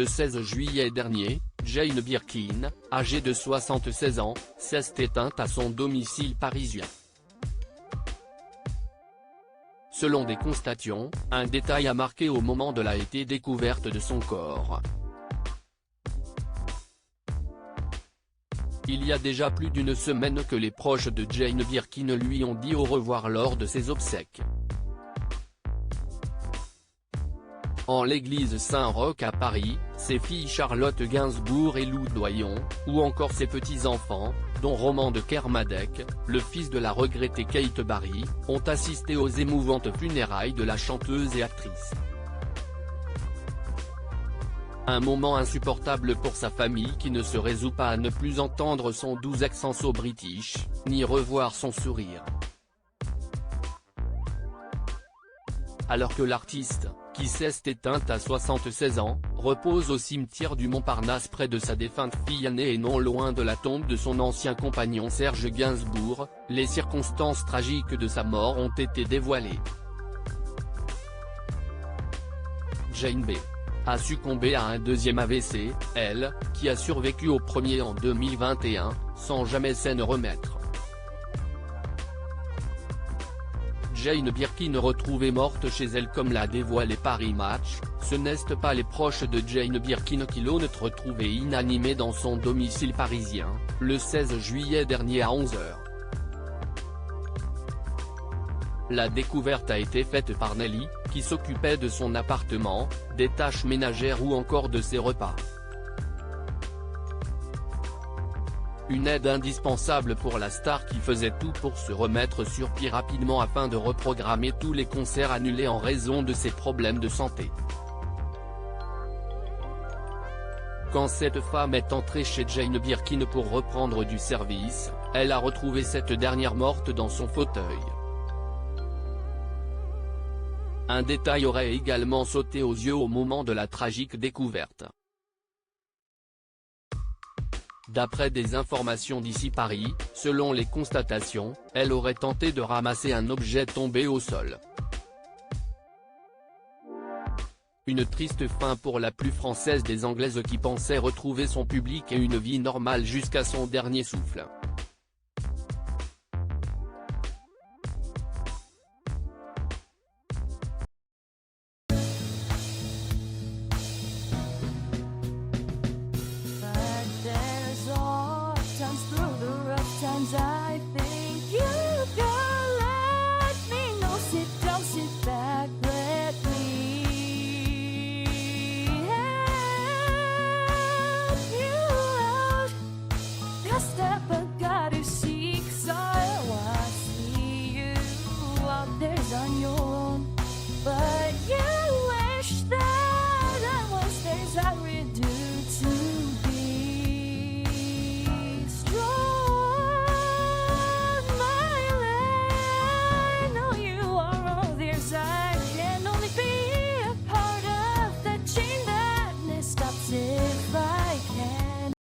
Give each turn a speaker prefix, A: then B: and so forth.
A: Le 16 juillet dernier, Jane Birkin, âgée de 76 ans, s'est éteinte à son domicile parisien. Selon des constatations, un détail a marqué au moment de la découverte de son corps. Il y a déjà plus d'une semaine que les proches de Jane Birkin lui ont dit au revoir lors de ses obsèques. En l'église Saint-Roch à Paris, ses filles Charlotte Gainsbourg et Lou Doyon, ou encore ses petits-enfants, dont Roman de Kermadec, le fils de la regrettée Kate Barry, ont assisté aux émouvantes funérailles de la chanteuse et actrice. Un moment insupportable pour sa famille qui ne se résout pas à ne plus entendre son doux accent british, ni revoir son sourire. Alors que l'artiste, qui s'est éteinte à 76 ans, repose au cimetière du Montparnasse près de sa défunte fille aînée et non loin de la tombe de son ancien compagnon Serge Gainsbourg, les circonstances tragiques de sa mort ont été dévoilées. Jane B. a succombé à un deuxième AVC, elle, qui a survécu au premier en 2021, sans jamais s'en remettre. Jane Birkin retrouvée morte chez elle comme l'a dévoilé Paris Match, ce n'est pas les proches de Jane Birkin qui l'ont retrouvée inanimée dans son domicile parisien, le 16 juillet dernier à 11 h. La découverte a été faite par Nelly, qui s'occupait de son appartement, des tâches ménagères ou encore de ses repas. Une aide indispensable pour la star qui faisait tout pour se remettre sur pied rapidement afin de reprogrammer tous les concerts annulés en raison de ses problèmes de santé. Quand cette femme est entrée chez Jane Birkin pour reprendre du service, elle a retrouvé cette dernière morte dans son fauteuil. Un détail aurait également sauté aux yeux au moment de la tragique découverte. D'après des informations d'ici Paris, selon les constatations, elle aurait tenté de ramasser un objet tombé au sol. Une triste fin pour la plus française des Anglaises qui pensait retrouver son public et une vie normale jusqu'à son dernier souffle.